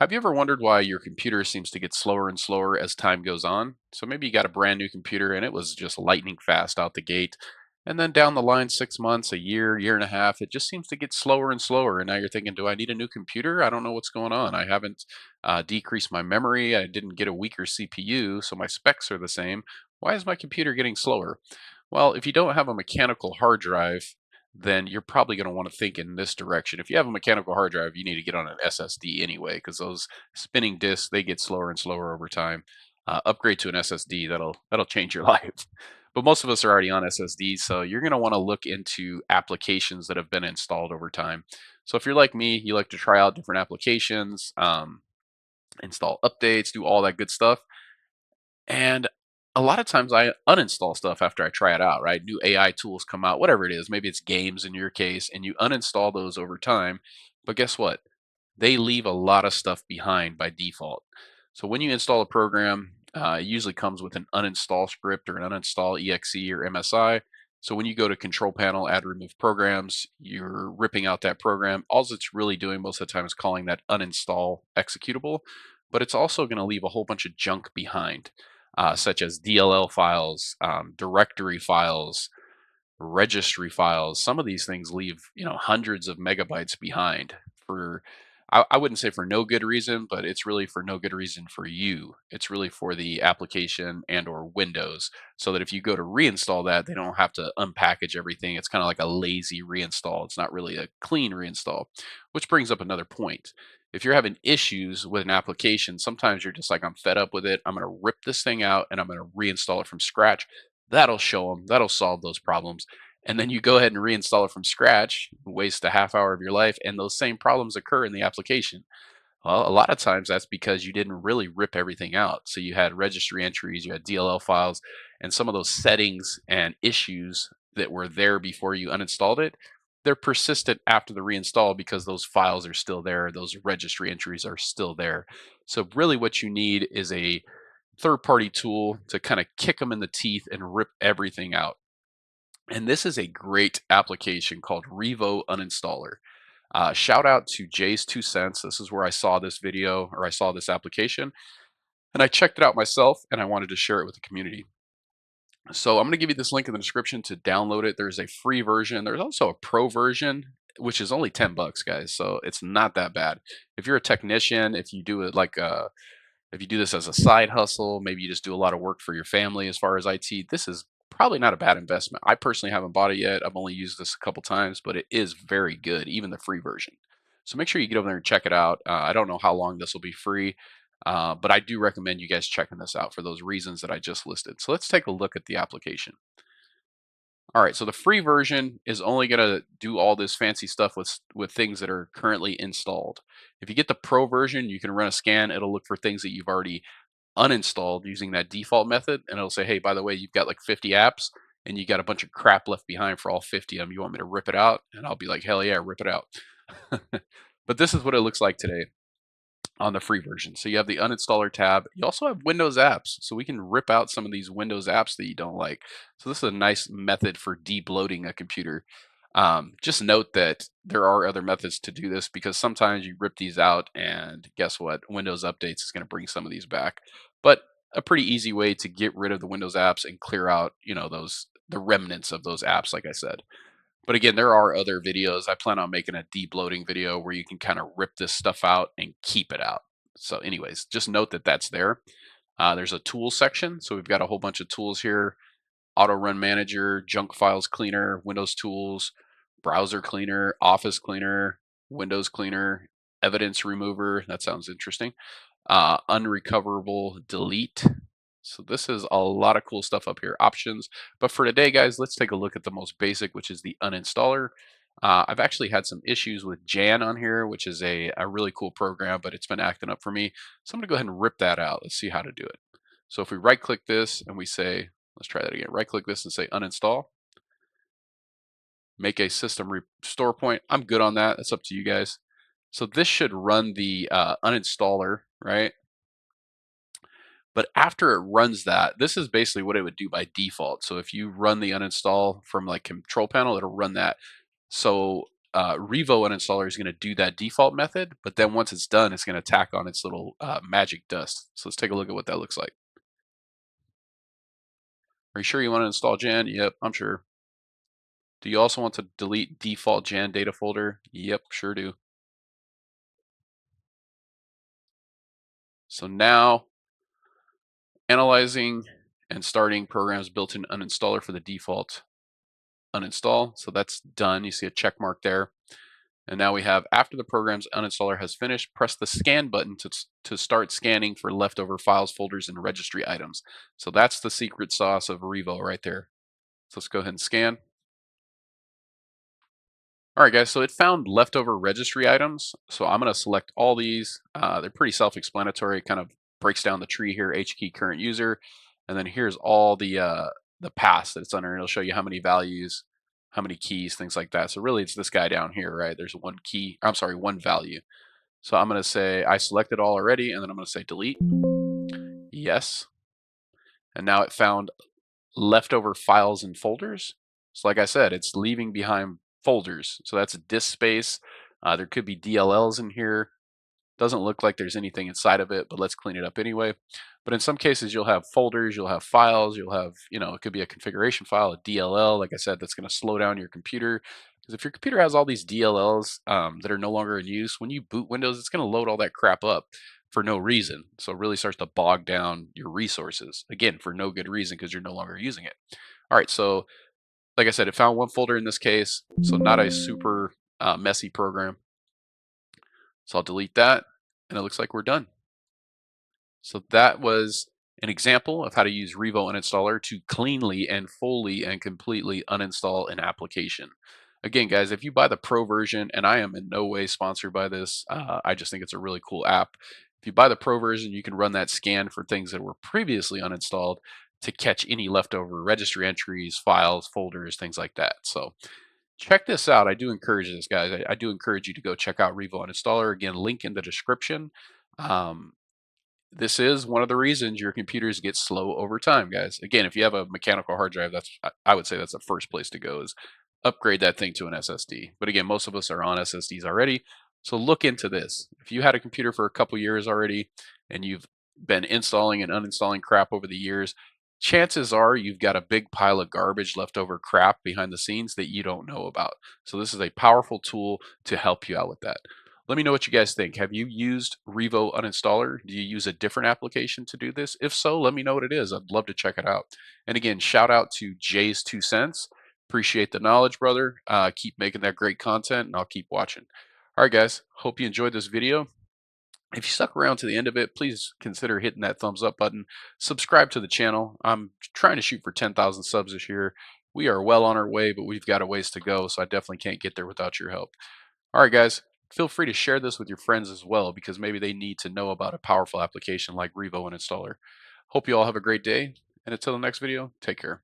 Have you ever wondered why your computer seems to get slower and slower as time goes on? So maybe you got a brand new computer and it was just lightning fast out the gate. And then down the line, 6 months, a year, year and a half, it just seems to get slower and slower. And now you're thinking, do I need a new computer? I don't know what's going on. I haven't decreased my memory. I didn't get a weaker CPU, so my specs are the same. Why is my computer getting slower? Well, if you don't have a mechanical hard drive, then you're probably going to want to think in this direction. If you have a mechanical hard drive, you need to get on an SSD anyway, because those spinning disks they get slower and slower over time. Upgrade to an SSD, that'll change your life. But most of us are already on SSDs, so you're going to want to look into applications that have been installed over time. So if you're like me, you like to try out different applications, install updates, do all that good stuff. And a lot of times I uninstall stuff after I try it out, right? New AI tools come out, whatever it is. Maybe it's games in your case, and you uninstall those over time. But guess what? They leave a lot of stuff behind by default. So when you install a program, it usually comes with an uninstall script or an uninstall exe or MSI. So when you go to control panel, add remove programs, you're ripping out that program. All it's really doing most of the time is calling that uninstall executable, but it's also going to leave a whole bunch of junk behind, such as DLL files, directory files, registry files. Some of these things leave, hundreds of megabytes behind for, I wouldn't say for no good reason, but it's really for no good reason for you. It's really for the application and or Windows, so that if you go to reinstall that, they don't have to unpackage everything. It's kind of like a lazy reinstall. It's not really a clean reinstall, which brings up another point. If you're having issues with an application, sometimes you're just like, I'm fed up with it. I'm going to rip this thing out and I'm going to reinstall it from scratch. That'll show them, that'll solve those problems. And then you go ahead and reinstall it from scratch, waste a half hour of your life, and those same problems occur in the application. Well, a lot of times that's because you didn't really rip everything out. So you had registry entries, you had DLL files, and some of those settings and issues that were there before you uninstalled it, they're persistent after the reinstall because those files are still there, those registry entries are still there. So really what you need is a third-party tool to kind of kick them in the teeth and rip everything out. And this is a great application called Revo Uninstaller. Shout out to Jay's Two Cents. This is where I saw this video or I saw this application and I checked it out myself and I wanted to share it with the community. So I'm going to give you this link in the description to download it. There's a free version. There's also a pro version, which is only 10 bucks, guys. So it's not that bad. If you're a technician, if you do it like if you do this as a side hustle, maybe you just do a lot of work for your family as far as IT, this is probably not a bad investment. I personally haven't bought it yet. I've only used this a couple times, but it is very good, even the free version. So make sure you get over there and check it out. I don't know how long this will be free, but I do recommend you guys checking this out for those reasons that I just listed. So let's take a look at the application. All right, so the free version is only going to do all this fancy stuff with things that are currently installed. If you get the pro version, you can run a scan. It'll look for things that you've already uninstalled using that default method, and it'll say, hey, by the way, you've got like 50 apps and you got a bunch of crap left behind for all 50 of them. You want me to rip it out? And I'll be like, hell yeah, rip it out. But this is what it looks like today on the free version. So you have the uninstaller tab. You also have Windows apps. So we can rip out some of these Windows apps that you don't like. So this is a nice method for debloating a computer. Just note that there are other methods to do this because sometimes you rip these out and guess what? Windows updates is going to bring some of these back. But a pretty easy way to get rid of the Windows apps and clear out, the remnants of those apps, like I said. But again, there are other videos. I plan on making a debloating video where you can kind of rip this stuff out and keep it out. So anyways, just note that that's there. There's a tools section. So we've got a whole bunch of tools here. Auto Run Manager, Junk Files Cleaner, Windows Tools, Browser Cleaner, Office Cleaner, Windows Cleaner, Evidence Remover. That sounds interesting. Unrecoverable Delete. So this is a lot of cool stuff up here, options. But for today, guys, let's take a look at the most basic, which is the uninstaller. I've actually had some issues with Jan on here, which is a really cool program, but it's been acting up for me. So I'm gonna go ahead and rip that out. Let's see how to do it. So if we right click this and we say, let's try that again, right click this and say uninstall, make a system restore point. I'm good on that. That's up to you guys. So this should run the uninstaller, right? But after it runs that, this is basically what it would do by default. So if you run the uninstall from like control panel, it'll run that. So Revo uninstaller is going to do that default method, but then once it's done, it's going to tack on its little magic dust. So let's take a look at what that looks like. Are you sure you want to install Jan? Yep, I'm sure. Do you also want to delete default Jan data folder? Yep, sure do. So now analyzing and starting programs built-in uninstaller for the default uninstall. So that's done. You see a check mark there. And now we have, after the program's uninstaller has finished, press the scan button to start scanning for leftover files, folders, and registry items. So that's the secret sauce of Revo right there. So let's go ahead and scan. All right, guys, so it found leftover registry items. So I'm going to select all these. They're pretty self-explanatory. It kind of breaks down the tree here, H key current user. And then here's all the paths that it's under. It'll show you how many values, how many keys, things like that. So really it's this guy down here, right? There's one key, I'm sorry, one value. So I'm going to say I selected all already, and then I'm going to say delete. Yes. And now it found leftover files and folders. So like I said, it's leaving behind folders. So that's disk space. There could be DLLs in here. Doesn't look like there's anything inside of it, but let's clean it up anyway. But in some cases, you'll have folders, you'll have files, you'll have, it could be a configuration file, a DLL, like I said, that's going to slow down your computer. Because if your computer has all these DLLs that are no longer in use, when you boot Windows, it's going to load all that crap up for no reason. So it really starts to bog down your resources, again, for no good reason because you're no longer using it. All right, so like I said, it found one folder in this case, so not a super messy program. So I'll delete that, and it looks like we're done. So that was an example of how to use Revo Uninstaller to cleanly and fully and completely uninstall an application. Again, guys, if you buy the pro version, and I am in no way sponsored by this, I just think it's a really cool app. If you buy the pro version, you can run that scan for things that were previously uninstalled to catch any leftover registry entries, files, folders, things like that. So check this out. I do encourage this, guys. I do encourage you to go check out Revo Uninstaller. Again, link in the description. Um, this is one of the reasons your computers get slow over time, guys. Again, if you have a mechanical hard drive, I would say that's the first place to go, is upgrade that thing to an SSD. But again, most of us are on SSDs already, so look into this. If you had a computer for a couple years already and you've been installing and uninstalling crap over the years, chances are you've got a big pile of garbage, leftover crap behind the scenes that you don't know about. So this is a powerful tool to help you out with that. Let me know what you guys think. Have you used Revo Uninstaller? Do you use a different application to do this? If so, let me know what it is. I'd love to check it out. And again, shout out to Jay's 2 cents. Appreciate the knowledge, brother. Keep making that great content, and I'll keep watching. All right, guys. Hope you enjoyed this video. If you stuck around to the end of it, please consider hitting that thumbs up button. Subscribe to the channel. I'm trying to shoot for 10,000 subs this year. We are well on our way, but we've got a ways to go, so I definitely can't get there without your help. All right, guys, feel free to share this with your friends as well because maybe they need to know about a powerful application like Revo Uninstaller. Hope you all have a great day, and until the next video, take care.